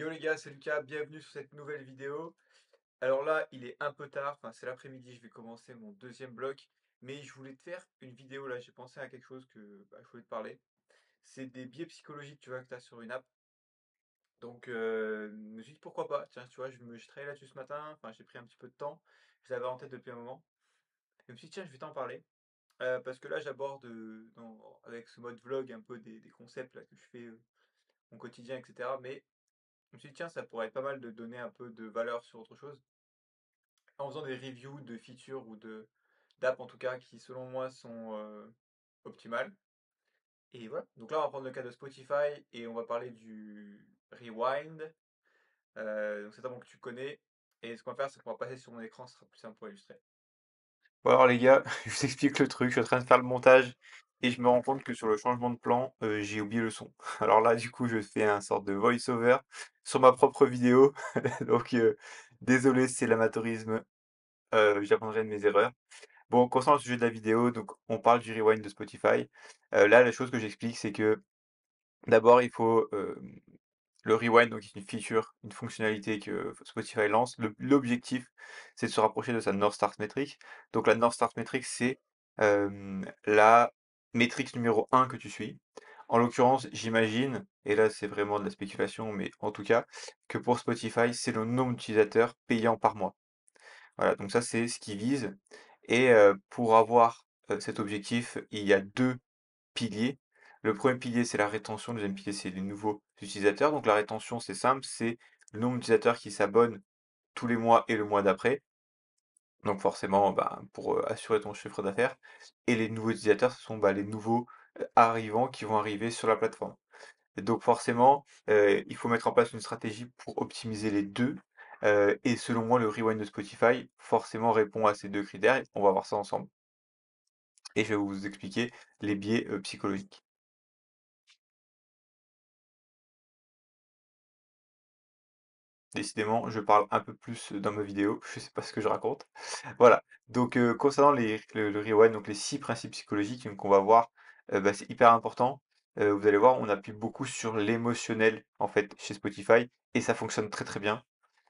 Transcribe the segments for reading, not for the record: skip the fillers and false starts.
Yo les gars, c'est Lucas, bienvenue sur cette nouvelle vidéo. Alors là, il est un peu tard, enfin c'est l'après-midi, je vais commencer mon deuxième bloc, mais je voulais te faire une vidéo là, j'ai pensé à quelque chose que je voulais te parler. C'est des biais psychologiques, tu vois, que tu as sur une app. Donc je me suis dit pourquoi pas, tiens, tu vois, je travaillais là-dessus ce matin, enfin j'ai pris un petit peu de temps, je l'avais en tête depuis un moment. Je me suis dit tiens, je vais t'en parler, parce que là j'aborde avec ce mode vlog un peu des concepts là, que je fais mon quotidien, etc. Mais je me suis dit, tiens, ça pourrait être pas mal de donner un peu de valeur sur autre chose, en faisant des reviews de features ou de d'apps en tout cas qui selon moi sont optimales. Et voilà. Donc là on va prendre le cas de Spotify et on va parler du rewind. Donc c'est un mot que tu connais. Et ce qu'on va faire, c'est qu'on va passer sur mon écran, ce sera plus simple pour illustrer. Bon alors les gars, je vous explique le truc, je suis en train de faire le montage et je me rends compte que sur le changement de plan, j'ai oublié le son. Alors là, du coup, je fais un sorte de voice-over sur ma propre vidéo. Donc désolé, c'est l'amateurisme, j'apprendrai de mes erreurs. Bon, concernant le sujet de la vidéo, donc on parle du rewind de Spotify. Là, la chose que j'explique, c'est que d'abord, il faut le rewind, donc c'est une feature, une fonctionnalité que Spotify lance. L'objectif, c'est de se rapprocher de sa North Star Metric. Donc la North Star Metric, c'est la métrique numéro un que tu suis. En l'occurrence, j'imagine, et là c'est vraiment de la spéculation, mais en tout cas, que pour Spotify, c'est le nombre d'utilisateurs payants par mois. Voilà, donc ça c'est ce qu'ils visent. Et pour avoir cet objectif, il y a deux piliers. Le premier pilier, c'est la rétention. Le deuxième pilier, c'est les nouveaux utilisateurs. Donc la rétention, c'est simple, c'est le nombre d'utilisateurs qui s'abonnent tous les mois et le mois d'après. Donc forcément, bah, pour assurer ton chiffre d'affaires. Et les nouveaux utilisateurs, ce sont bah, les nouveaux arrivants qui vont arriver sur la plateforme. Et donc forcément, il faut mettre en place une stratégie pour optimiser les deux. Et selon moi, le rewind de Spotify forcément répond à ces deux critères. On va voir ça ensemble. Et je vais vous expliquer les biais psychologiques. Décidément, je parle un peu plus dans ma vidéo, je sais pas ce que je raconte. Voilà, donc concernant le rewind, donc les 6 principes psychologiques qu'on va voir, bah, c'est hyper important. Vous allez voir, on appuie beaucoup sur l'émotionnel en fait chez Spotify et ça fonctionne très très bien.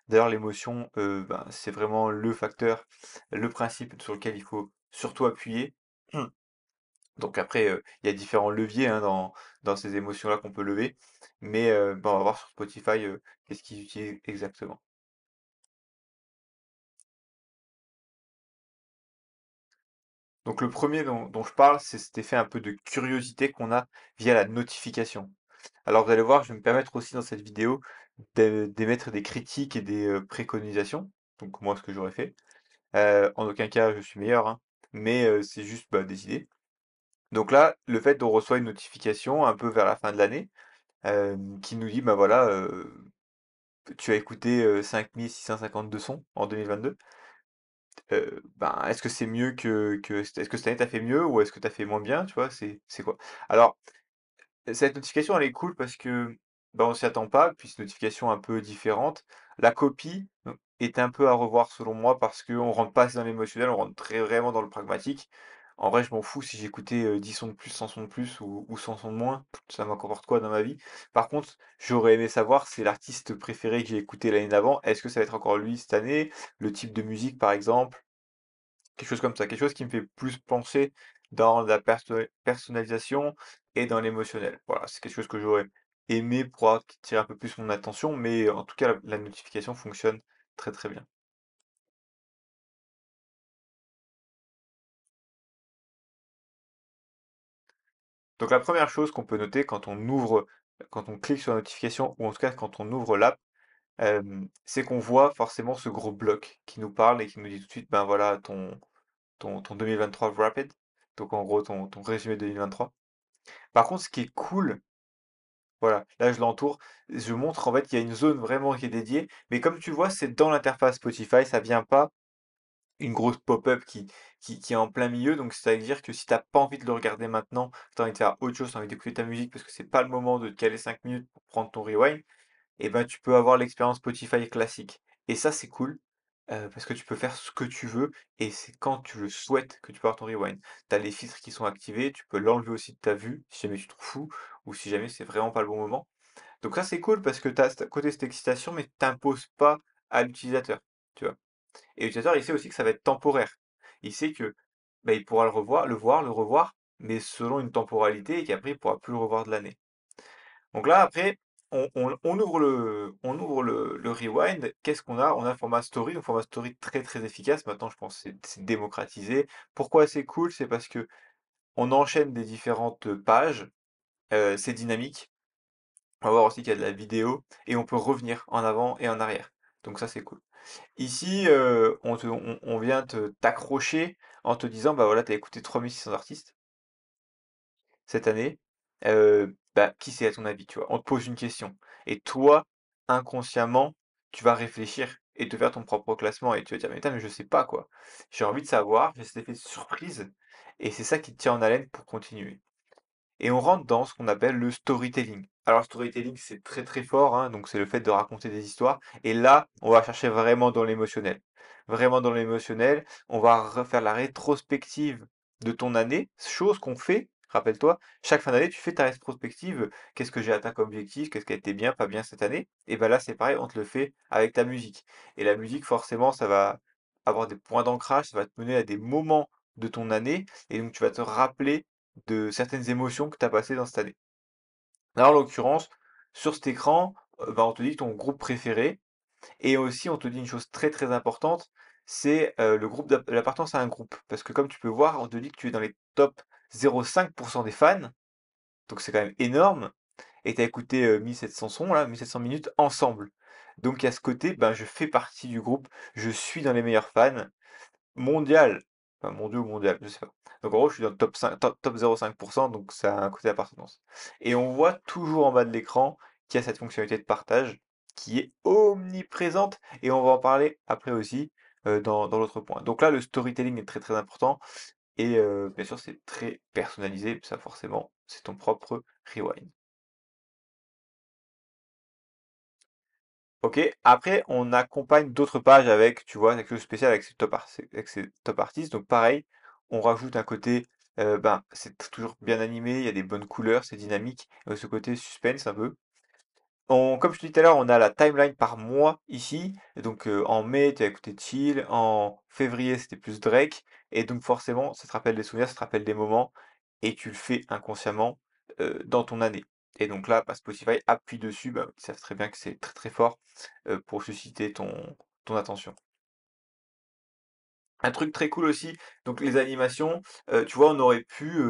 D'ailleurs, l'émotion, ben, c'est vraiment le facteur, le principe sur lequel il faut surtout appuyer. Donc après, il y a différents leviers hein, dans ces émotions-là qu'on peut lever, mais ben, on va voir sur Spotify qu'est-ce qu'ils utilisent exactement. Donc le premier dont je parle, c'est cet effet un peu de curiosité qu'on a via la notification. Alors vous allez voir, je vais me permettre aussi dans cette vidéo d'émettre des critiques et des préconisations. Donc moi, ce que j'aurais fait. En aucun cas, je suis meilleur, hein, mais c'est juste bah, des idées. Donc là, le fait qu'on reçoit une notification un peu vers la fin de l'année qui nous dit, bah voilà, tu as écouté 5652 sons en 2022. Ben, est-ce que c'est mieux est-ce que cette année t'as fait mieux ou est-ce que t'as fait moins bien, tu vois? C'est quoi? Alors, cette notification, elle est cool parce que bah, on s'y attend pas, puis c'est une notification un peu différente. La copie est un peu à revoir selon moi parce qu'on rentre pas assez dans l'émotionnel, on rentre très vraiment dans le pragmatique. En vrai, je m'en fous si j'écoutais 10 sons de plus, 100 sons de plus ou 100 sons de moins, ça m'importe quoi dans ma vie. Par contre, j'aurais aimé savoir c'est l'artiste préféré que j'ai écouté l'année d'avant. Est-ce que ça va être encore lui cette année? Le type de musique, par exemple. Quelque chose comme ça, quelque chose qui me fait plus pencher dans la personnalisation et dans l'émotionnel. Voilà, c'est quelque chose que j'aurais aimé pour attirer un peu plus mon attention, mais en tout cas, la notification fonctionne très très bien. Donc la première chose qu'on peut noter quand on clique sur la notification, ou en tout cas quand on ouvre l'app, c'est qu'on voit forcément ce gros bloc qui nous parle et qui nous dit tout de suite, ben voilà, ton 2023 Rapid, donc en gros ton résumé 2023. Par contre, ce qui est cool, voilà, là je l'entoure, je montre en fait qu'il y a une zone vraiment qui est dédiée, mais comme tu vois, c'est dans l'interface Spotify, ça vient pas une grosse pop-up qui est en plein milieu, donc c'est-à-dire que si t'as pas envie de le regarder maintenant, que t'as envie de faire autre chose, t'as envie d'écouter ta musique parce que c'est pas le moment de te caler 5 minutes pour prendre ton rewind, et ben tu peux avoir l'expérience Spotify classique. Et ça c'est cool, parce que tu peux faire ce que tu veux, et c'est quand tu le souhaites que tu peux avoir ton rewind. T'as les filtres qui sont activés, tu peux l'enlever aussi de ta vue, si jamais tu te trouves fou, ou si jamais c'est vraiment pas le bon moment. Donc ça, c'est cool parce que tu as côté cette excitation, mais t'imposes pas à l'utilisateur, tu vois. Et l'utilisateur, il sait aussi que ça va être temporaire. Il sait que bah, il pourra le revoir, le revoir, mais selon une temporalité et qu'après, il pourra plus le revoir de l'année. Donc là, après, on ouvre le rewind. Qu'est-ce qu'on a? On a le format story, un format story très très efficace. Maintenant, je pense que c'est démocratisé. Pourquoi c'est cool? C'est parce que on enchaîne des différentes pages, c'est dynamique. On va voir aussi qu'il y a de la vidéo et on peut revenir en avant et en arrière. Donc ça, c'est cool. Ici, on vient t'accrocher en te disant, bah voilà, t'as écouté 3600 artistes cette année, bah, qui c'est à ton avis, tu vois? On te pose une question et toi, inconsciemment, tu vas réfléchir et te faire ton propre classement et tu vas dire: «Mais putain, mais je sais pas, quoi. J'ai envie de savoir, j'ai cet effet de surprise» et c'est ça qui te tient en haleine pour continuer. Et on rentre dans ce qu'on appelle le storytelling. Alors, le storytelling, c'est très très fort, hein, donc c'est le fait de raconter des histoires. Et là, on va chercher vraiment dans l'émotionnel. Vraiment dans l'émotionnel, on va refaire la rétrospective de ton année, chose qu'on fait, rappelle-toi, chaque fin d'année, tu fais ta rétrospective, qu'est-ce que j'ai atteint comme objectif, qu'est-ce qui a été bien, pas bien cette année. Et ben là, c'est pareil, on te le fait avec ta musique. Et la musique, forcément, ça va avoir des points d'ancrage, ça va te mener à des moments de ton année, et donc tu vas te rappeler de certaines émotions que tu as passées dans cette année. Là, en l'occurrence, sur cet écran, bah, on te dit ton groupe préféré et aussi on te dit une chose très très importante, c'est le groupe l'appartenance à un groupe. Parce que comme tu peux voir, on te dit que tu es dans les top 0,5% des fans, donc c'est quand même énorme, et tu as écouté 1700 sons, là, 1700 minutes ensemble. Donc à ce côté, ben, je fais partie du groupe, je suis dans les meilleurs fans, mondial, enfin mondiaux ou mondial, je sais pas. Donc en gros, je suis dans le top 5, top 0,5%, donc ça a un côté d'appartenance. Et on voit toujours en bas de l'écran qu'il y a cette fonctionnalité de partage qui est omniprésente, et on va en parler après aussi dans l'autre point. Donc là, le storytelling est très très important, et bien sûr, c'est très personnalisé, ça forcément, c'est ton propre rewind. Ok, après on accompagne d'autres pages avec, tu vois, quelque chose de spécial avec ces top artistes. Donc pareil, on rajoute un côté, ben c'est toujours bien animé, il y a des bonnes couleurs, c'est dynamique, ce côté suspense un peu. Comme je te disais tout à l'heure, on a la timeline par mois ici. Et donc en mai, tu as écouté Chill, en février, c'était plus Drake. Et donc forcément, ça te rappelle des souvenirs, ça te rappelle des moments, et tu le fais inconsciemment dans ton année. Et donc là, bah, Spotify appuie dessus, bah, ils savent très bien que c'est très très fort pour susciter ton attention. Un truc très cool aussi, donc les animations, tu vois, on aurait pu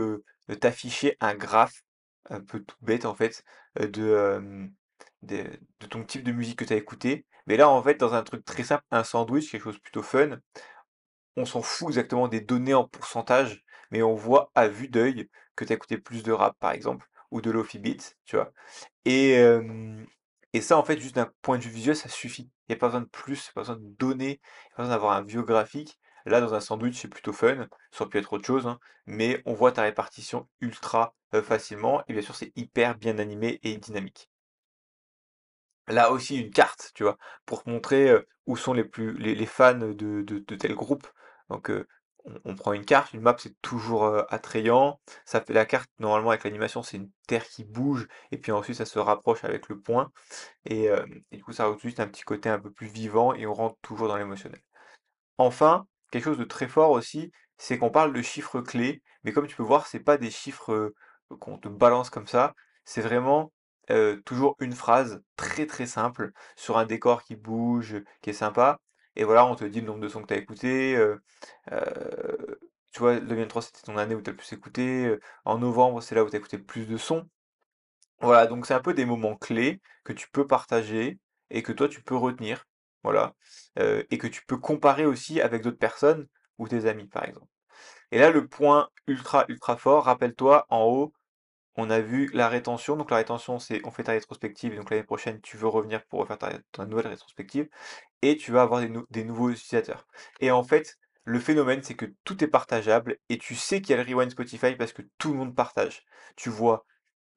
t'afficher un graphe un peu tout bête en fait, de, de ton type de musique que tu as écouté. Mais là, en fait, dans un truc très simple, un sandwich, quelque chose plutôt fun, on s'en fout exactement des données en pourcentage, mais on voit à vue d'œil que tu as écouté plus de rap, par exemple, ou de lofi beats, tu vois. Et, euh, et ça, en fait, juste d'un point de vue visuel, ça suffit. Il n'y a pas besoin de plus, il n'y a pas besoin de données, il n'y a pas besoin d'avoir un vieux graphique. Là, dans un sandwich, c'est plutôt fun. Ça aurait pu être autre chose, hein, mais on voit ta répartition ultra facilement. Et bien sûr, c'est hyper bien animé et dynamique. Là aussi, une carte, tu vois, pour te montrer où sont les fans de tel groupe. Donc, on prend une carte, une map, c'est toujours attrayant. Ça fait la carte, normalement, avec l'animation, c'est une terre qui bouge, et puis ensuite, ça se rapproche avec le point. Et du coup, ça rajoute juste un petit côté un peu plus vivant, et on rentre toujours dans l'émotionnel. Enfin, quelque chose de très fort aussi, c'est qu'on parle de chiffres clés, mais comme tu peux voir, c'est pas des chiffres qu'on te balance comme ça, c'est vraiment toujours une phrase très très simple sur un décor qui bouge, qui est sympa. Et voilà, on te dit le nombre de sons que tu as écoutés. Tu vois, le 2023 c'était ton année où tu as le plus écouté. En novembre, c'est là où tu as écouté le plus de sons. Voilà, donc c'est un peu des moments clés que tu peux partager et que toi tu peux retenir, voilà, et que tu peux comparer aussi avec d'autres personnes ou tes amis, par exemple. Et là, le point ultra ultra fort, rappelle-toi, en haut, on a vu la rétention. Donc la rétention, c'est on fait ta rétrospective, et donc l'année prochaine, tu veux revenir pour refaire ta nouvelle rétrospective, et tu vas avoir des nouveaux utilisateurs. Et en fait, le phénomène, c'est que tout est partageable, et tu sais qu'il y a le rewind Spotify parce que tout le monde partage. Tu vois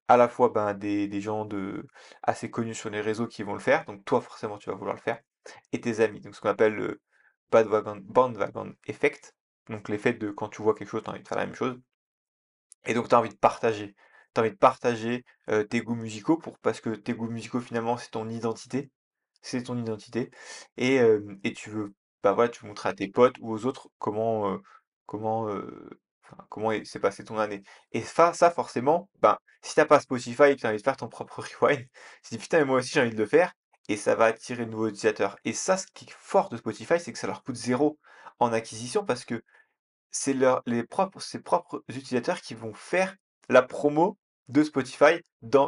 à la fois ben, des gens assez connus sur les réseaux qui vont le faire, donc toi forcément tu vas vouloir le faire, et tes amis, donc ce qu'on appelle le bandwagon effect, donc l'effet de quand tu vois quelque chose, tu as envie de faire la même chose, et donc tu as envie de partager. tu as envie de partager tes goûts musicaux parce que tes goûts musicaux finalement c'est ton identité et tu veux bah voilà, tu veux montrer à tes potes ou aux autres comment, enfin, s'est passée ton année. Et ça forcément, ben, si t'as pas Spotify et que tu as envie de faire ton propre rewind, tu te dis: «Putain mais moi aussi j'ai envie de le faire» et ça va attirer de nouveaux utilisateurs. Et ça, ce qui est fort de Spotify, c'est que ça leur coûte zéro en acquisition parce que c'est ses propres utilisateurs qui vont faire la promo de Spotify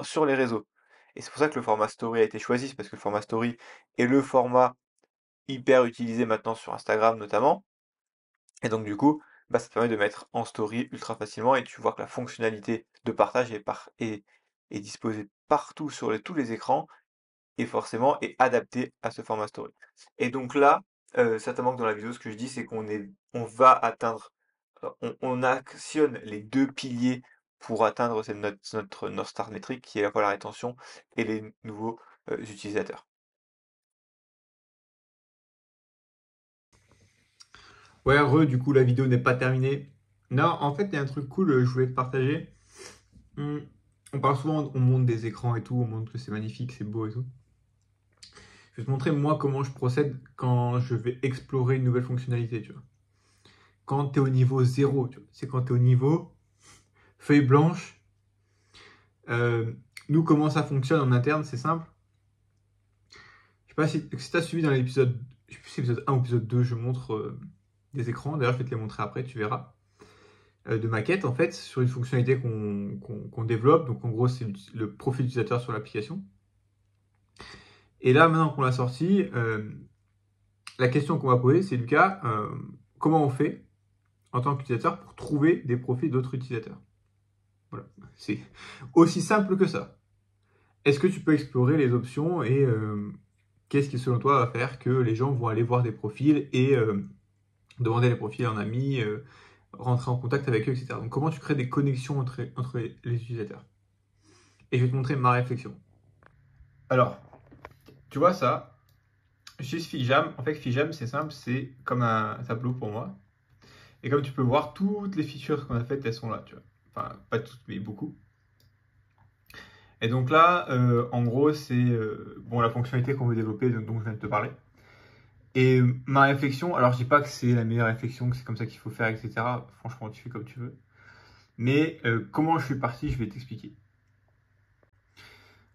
sur les réseaux. Et c'est pour ça que le format story a été choisi, c'est parce que le format story est le format hyper utilisé maintenant sur Instagram notamment. Et donc du coup, bah, ça te permet de mettre en story ultra facilement et tu vois que la fonctionnalité de partage est disposée partout sur tous les écrans et forcément est adaptée à ce format story. Et donc là, certainement que dans la vidéo, ce que je dis, c'est on va atteindre on actionne les 2 piliers pour atteindre notre North Star métrique qui est à la fois la rétention et les nouveaux, utilisateurs. Ouais, du coup, la vidéo n'est pas terminée. Non, en fait, il y a un truc cool, je voulais te partager. Hmm, On parle souvent, on monte des écrans et tout, on montre que c'est magnifique, c'est beau et tout. Je vais te montrer moi comment je procède quand je vais explorer une nouvelle fonctionnalité, tu vois. Quand tu es au niveau zéro, tu vois. C'est quand tu es au niveau feuille blanche. Euh, Nous, comment ça fonctionne en interne, c'est simple. Je sais pas si tu as suivi dans l'épisode, je sais plus si c'est épisode 1 ou épisode 2, je montre des écrans. D'ailleurs, je vais te les montrer après, tu verras. De maquette, en fait, sur une fonctionnalité qu'on développe. Donc, en gros, c'est le profil utilisateur sur l'application. Et là, maintenant qu'on l'a sorti, la question qu'on va poser, c'est Lucas, comment on fait en tant qu'utilisateur pour trouver des profils d'autres utilisateurs? Voilà, c'est aussi simple que ça. Est-ce que tu peux explorer les options et qu'est-ce qui, selon toi, va faire que les gens vont aller voir des profils et demander les profils à un ami, rentrer en contact avec eux, etc. Donc, comment tu crées des connexions entre les utilisateurs? Et je vais te montrer ma réflexion. Alors, tu vois ça, j'utilise Fijam. En fait, Fijam, c'est simple, c'est comme un tableau pour moi. Et comme tu peux voir, toutes les features qu'on a faites, elles sont là, tu vois. Enfin, pas toutes, mais beaucoup. Et donc là, en gros, c'est bon, la fonctionnalité qu'on veut développer, dont je viens de te parler. Et ma réflexion, alors je dis pas que c'est la meilleure réflexion, que c'est comme ça qu'il faut faire, etc. Franchement, tu fais comme tu veux. Mais comment je suis parti, je vais t'expliquer.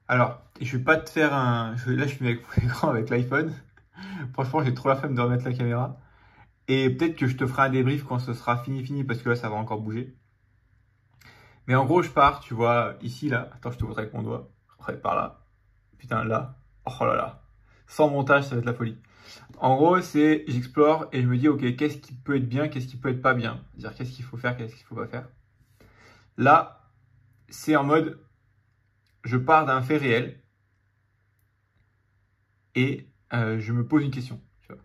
Alors, je vais pas te faire un. Là, je suis avec mon écran avec l'iPhone. Franchement, j'ai trop la flemme de remettre la caméra. Et peut-être que je te ferai un débrief quand ce sera fini, parce que là, ça va encore bouger. Mais en gros, je pars, tu vois, ici, là. Attends, je te montrerai avec mon doigt. Après, par là. Putain, là. Oh là là. Sans montage, ça va être la folie. En gros, c'est j'explore et je me dis, ok, qu'est-ce qui peut être bien, qu'est-ce qui peut être pas bien. C'est-à-dire, qu'est-ce qu'il faut faire, qu'est-ce qu'il faut pas faire. Là, c'est en mode, je pars d'un fait réel et je me pose une question. Tu vois.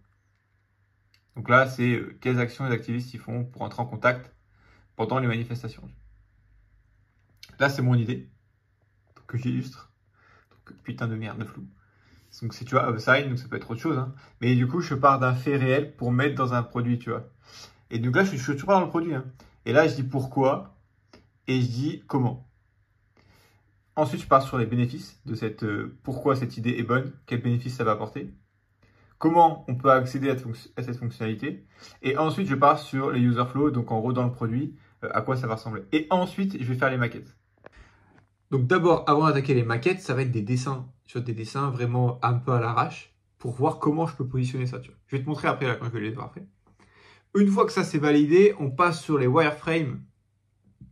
Donc là, c'est quelles actions les activistes ils font pour entrer en contact pendant les manifestations. Là, c'est mon idée que j'illustre. Donc, putain de merde de flou. Donc, c'est, tu vois, upside, donc ça peut être autre chose. Hein. Mais du coup, je pars d'un fait réel pour mettre dans un produit, tu vois. Et donc là, je suis toujours pas dans le produit. Hein. Et là, je dis pourquoi et je dis comment. Ensuite, je pars sur les bénéfices de pourquoi cette idée est bonne, quels bénéfices ça va apporter, comment on peut accéder à cette fonctionnalité. Et ensuite, je pars sur les user flow, donc en gros dans le produit, à quoi ça va ressembler. Et ensuite, je vais faire les maquettes. Donc d'abord, avant d'attaquer les maquettes, ça va être des dessins. Tu vois, des dessins vraiment un peu à l'arrache pour voir comment je peux positionner ça. Tu vois. Je vais te montrer après là, quand je vais les avoir fait. Une fois que ça c'est validé, on passe sur les wireframes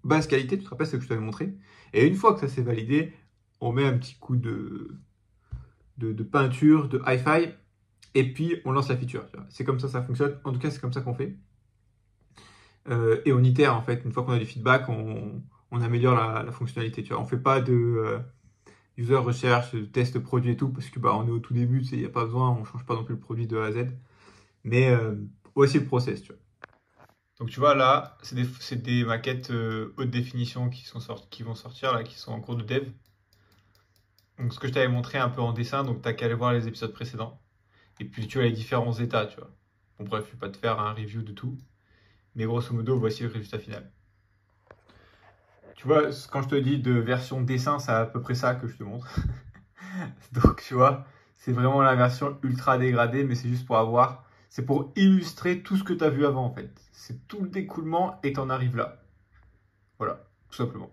basse qualité, tu te rappelles ce que je t'avais montré. Et une fois que ça c'est validé, on met un petit coup de peinture, de hi-fi, et puis on lance la feature. C'est comme ça fonctionne. En tout cas, c'est comme ça qu'on fait. Et on itère en fait. Une fois qu'on a du feedback, on améliore la fonctionnalité. Tu vois. On ne fait pas de user recherche, de test produit et tout, parce que bah, on est au tout début, il n'y a pas besoin, on ne change pas non plus le produit de A à Z. Mais voici le process. Tu vois. Donc tu vois là, c'est des maquettes haute définition qui vont sortir, là, qui sont en cours de dev. Donc ce que je t'avais montré un peu en dessin, donc t'as qu'à aller voir les épisodes précédents. Et puis tu as les différents états, tu vois. Bon bref, je vais pas te faire un review de tout. Mais grosso modo, voici le résultat final. Tu vois, quand je te dis de version dessin, c'est à peu près ça que je te montre. Donc, tu vois, c'est vraiment la version ultra dégradée, mais c'est juste pour avoir. C'est pour illustrer tout ce que tu as vu avant, en fait. C'est tout le découlement et t'en arrives là. Voilà, tout simplement.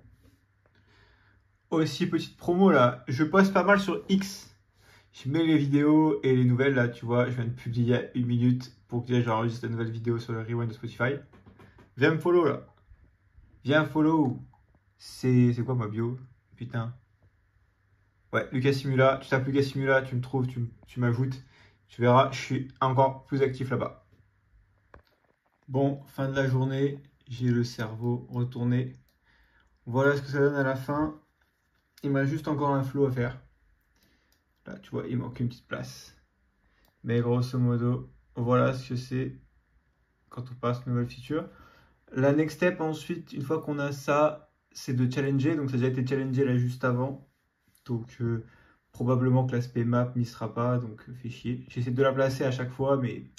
Aussi, petite promo là, je poste pas mal sur X. Je mets les vidéos et les nouvelles là, tu vois, je viens de publier il y a 1 minute pour que j'enregistre la nouvelle vidéo sur le rewind de Spotify. Viens me follow là. Viens follow. C'est quoi ma bio? Putain. Ouais, Lucas Simula, tu tapes Lucas Simula, tu me trouves, tu m'ajoutes. Tu verras, je suis encore plus actif là-bas. Bon, fin de la journée, j'ai le cerveau retourné. Voilà ce que ça donne à la fin. Il m'a juste encore un flow à faire. Là, tu vois, il manque une petite place. Mais grosso modo, voilà ce que c'est quand on passe nouvelle feature. La next step ensuite, une fois qu'on a ça, c'est de challenger. Donc ça a déjà été challengé là juste avant. Donc probablement que l'aspect map n'y sera pas. Donc fait chier. J'essaie de la placer à chaque fois, mais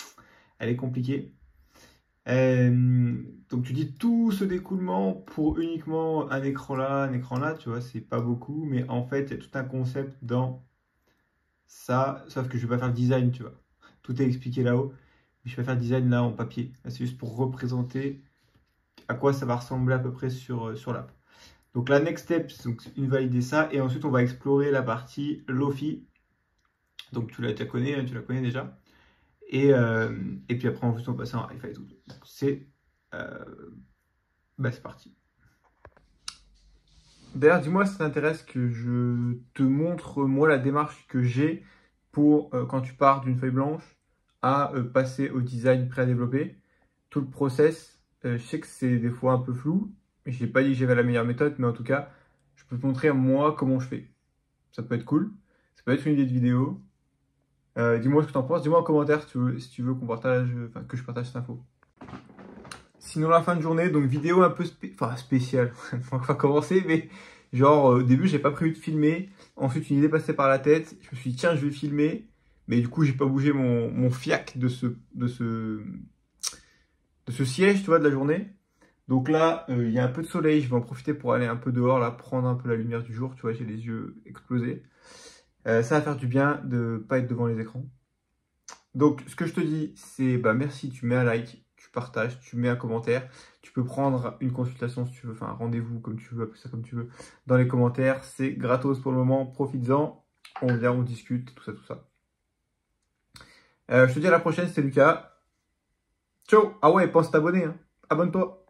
elle est compliquée. Donc tu dis tout ce découlement pour uniquement un écran là, tu vois, c'est pas beaucoup. Mais en fait, il y a tout un concept dans ça. Sauf que je vais pas faire le design, tu vois. Tout est expliqué là-haut. Mais je vais faire le design là en papier. Là, c'est juste pour représenter à quoi ça va ressembler à peu près sur l'app. Donc la next step, c'est donc une valider ça. Et ensuite, on va explorer la partie Lofi. Donc tu la connais, hein, tu la connais déjà. Et puis après, ensuite, on passe en hi-fi et tout. C'est c'est parti. D'ailleurs, dis-moi si ça t'intéresse que je te montre moi la démarche que j'ai pour quand tu pars d'une feuille blanche à passer au design pré-développé. Tout le process, je sais que c'est des fois un peu flou, mais je n'ai pas dit que j'avais la meilleure méthode, mais en tout cas, je peux te montrer moi comment je fais. Ça peut être cool, ça peut être une idée de vidéo. Dis-moi ce que tu en penses, dis-moi en commentaire si tu veux qu'on partage, enfin, que je partage cette info. Sinon, la fin de journée, donc vidéo un peu spéciale. On va commencer, mais genre au début, j'ai pas prévu de filmer. Ensuite, une idée passait par la tête. Je me suis dit, tiens, je vais filmer. Mais du coup, j'ai pas bougé mon fiac de ce siège, tu vois, de la journée. Donc là, il y a un peu de soleil. Je vais en profiter pour aller un peu dehors, là, prendre un peu la lumière du jour. Tu vois, j'ai les yeux explosés. Ça va faire du bien de pas être devant les écrans. Donc, ce que je te dis, c'est merci, tu mets un like, tu partages, tu mets un commentaire. Tu peux prendre une consultation si tu veux, enfin un rendez-vous comme tu veux, appelle ça comme tu veux, dans les commentaires. C'est gratos pour le moment, profites-en. On vient, on discute, tout ça, tout ça. Je te dis à la prochaine, c'était Lucas. Ciao! Ah ouais, pense t'abonner, hein. Abonne-toi!